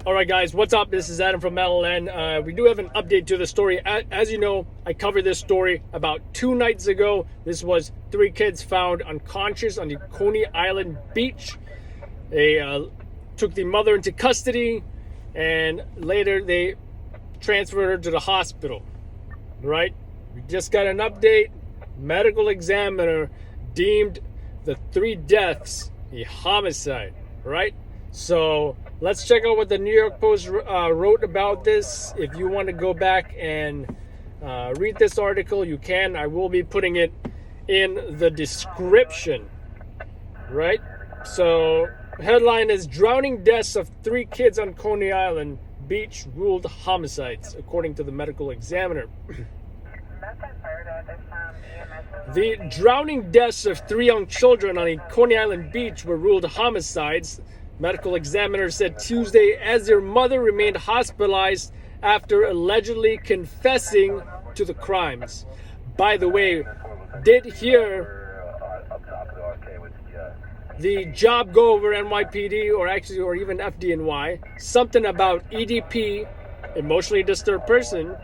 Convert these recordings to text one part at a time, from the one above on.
All right, guys, what's up? This is Adam from MLN. We do have an update to the story. As you know, I covered this story about 2 nights ago. This was 3 kids found unconscious on the Coney Island beach. They took the mother into custody, and later they transferred her to the hospital. Right? We just got an update. Medical examiner deemed the 3 deaths a homicide. Right? So let's check out what the New York Post wrote about this. If you want to go back and read this article, you can. I will be putting it in the description. Right? So headline is drowning deaths of 3 kids on Coney Island beach ruled homicides, according to the medical examiner. The drowning deaths of 3 young children on a Coney Island beach were ruled homicides, medical examiner said Tuesday, as their mother remained hospitalized after allegedly confessing to the crimes. By the way, did hear the job go over NYPD or even FDNY, something about EDP, emotionally disturbed person,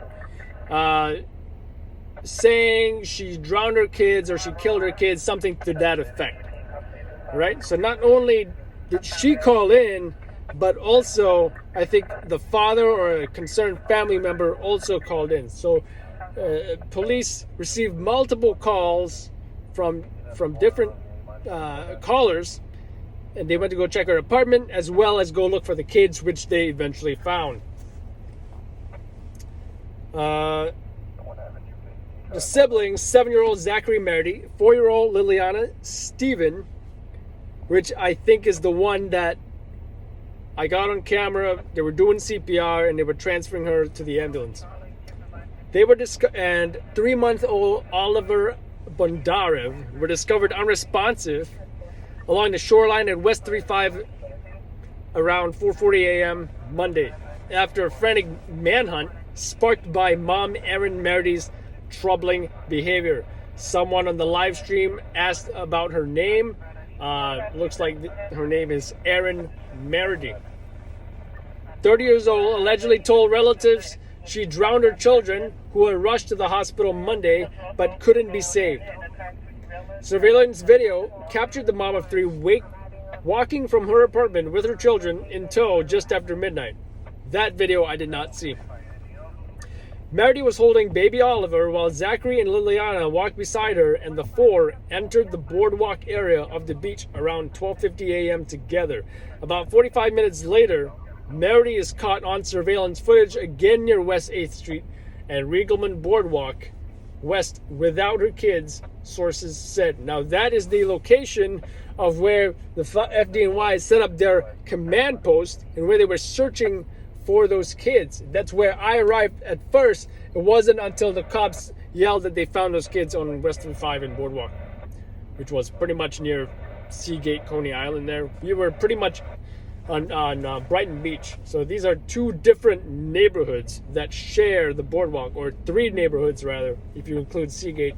saying she drowned her kids or she killed her kids, something to that effect. Right? So not only did she call in, but also I think the father or a concerned family member also called in. So police received multiple calls from different callers, and they went to go check her apartment as well as go look for the kids, which they eventually found. The siblings, 7-year-old Zachary Meredy, 4-year-old Liliana Stephen, which I think is the one that I got on camera. They were doing CPR and they were transferring her to the ambulance. They were and 3-month-old Oliver Bondarev were discovered unresponsive along the shoreline at West 35 around 4:40 a.m. Monday after a frantic manhunt sparked by mom Erin Meredy's troubling behavior. Someone on the live stream asked about her name. Looks like her name is Erin Meredy. 30 years old, allegedly told relatives she drowned her children, who were rushed to the hospital Monday but couldn't be saved. Surveillance video captured the mom of 3 walking from her apartment with her children in tow just after midnight. That video I did not see. Meredy was holding baby Oliver while Zachary and Liliana walked beside her, and the 4 entered the boardwalk area of the beach around 12:50 a.m. together. About 45 minutes later, Meredy is caught on surveillance footage again near West 8th Street and Riegelman Boardwalk West without her kids, sources said. Now that is the location of where the FDNY set up their command post and where they were searching for those kids. That's where I arrived at first. It wasn't until the cops yelled that they found those kids on Western 5 and Boardwalk, which was pretty much near Seagate, Coney Island there. We were pretty much on Brighton Beach. So these are 2 different neighborhoods that share the boardwalk, or 3 neighborhoods rather, if you include Seagate.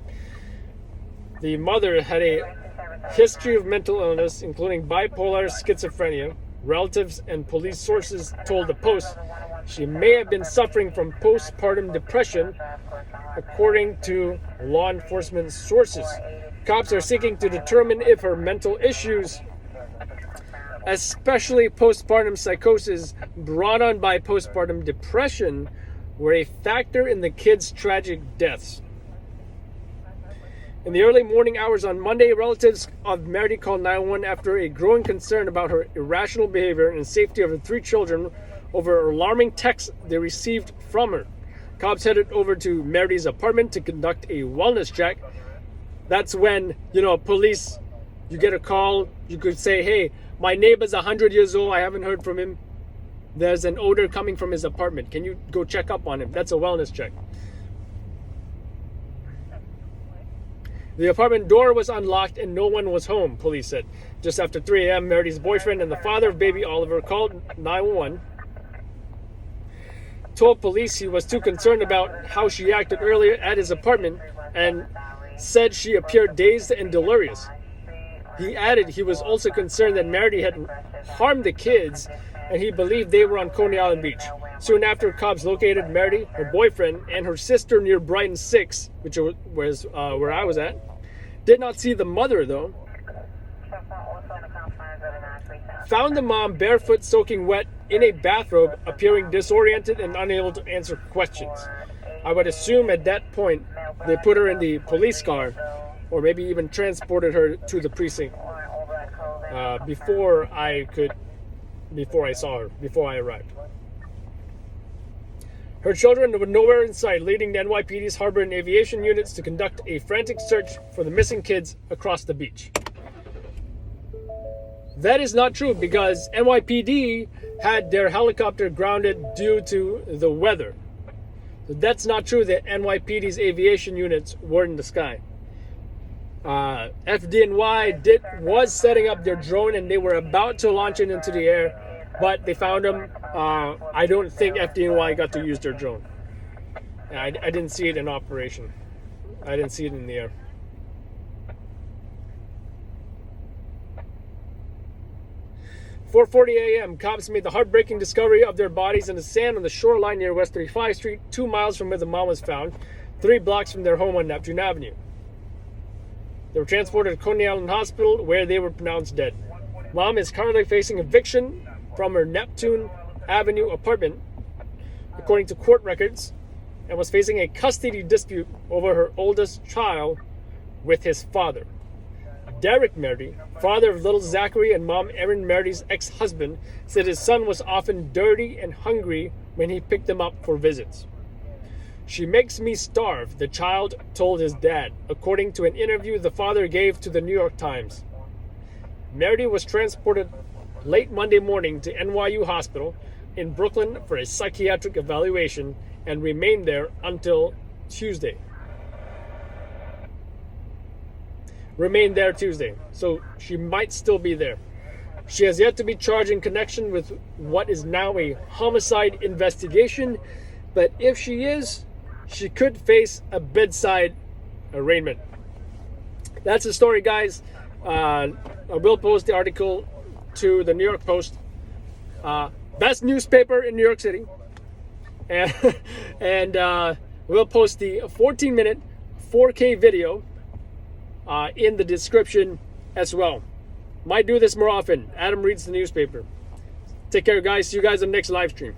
The mother had a history of mental illness, including bipolar schizophrenia. Relatives and police sources told the Post she may have been suffering from postpartum depression, according to law enforcement sources. Cops are seeking to determine if her mental issues, especially postpartum psychosis brought on by postpartum depression, were a factor in the kids' tragic deaths. In the early morning hours on Monday, relatives of Meredy called 911 after a growing concern about her irrational behavior and safety of her 3 children over alarming texts they received from her. Cops headed over to Meredy's apartment to conduct a wellness check. That's when, police, you get a call, you could say, hey, my neighbor's 100 years old, I haven't heard from him. There's an odor coming from his apartment. Can you go check up on him? That's a wellness check. The apartment door was unlocked and no one was home, police said. Just after 3 a.m., Meredy's boyfriend and the father of baby Oliver called 911. Told police he was too concerned about how she acted earlier at his apartment and said she appeared dazed and delirious. He added he was also concerned that Meredy had harmed the kids and he believed they were on Coney Island Beach. Soon after, cops located Meredith, her boyfriend, and her sister near Brighton 6, which was where I was at. Did not see the mother, though. Found the mom barefoot, soaking wet, in a bathrobe, appearing disoriented and unable to answer questions. I would assume at that point they put her in the police car, or maybe even transported her to the precinct before I saw her, before I arrived. Her children were nowhere in sight, leading the NYPD's harbor and aviation units to conduct a frantic search for the missing kids across the beach. That is not true, because NYPD had their helicopter grounded due to the weather. So that's not true that NYPD's aviation units were in the sky. FDNY was setting up their drone, and they were about to launch it into the air, but they found them. I don't think FDNY got to use their drone. I didn't see it in operation. I didn't see it in the air. 4:40 a.m., cops made the heartbreaking discovery of their bodies in the sand on the shoreline near West 35th Street, 2 miles from where the mom was found, 3 blocks from their home on Neptune Avenue. They were transported to Coney Island Hospital, where they were pronounced dead. Mom is currently facing eviction from her Neptune Avenue apartment, according to court records, and was facing a custody dispute over her oldest child with his father. Derek Merdy, father of little Zachary and mom Erin Merdy's ex-husband, said his son was often dirty and hungry when he picked him up for visits. "She makes me starve," the child told his dad, according to an interview the father gave to the New York Times. Merdy was transported late Monday morning to NYU Hospital in Brooklyn for a psychiatric evaluation and remained there until Tuesday. So she might still be there. She has yet to be charged in connection with what is now a homicide investigation, but if she is, she could face a bedside arraignment. That's the story, guys. I will post the article to the New York Post, best newspaper in New York City, and we'll post the 14-minute 4K video in the description as well. Might do this more often. Adam reads the newspaper. Take care, guys. See you guys on the next live stream.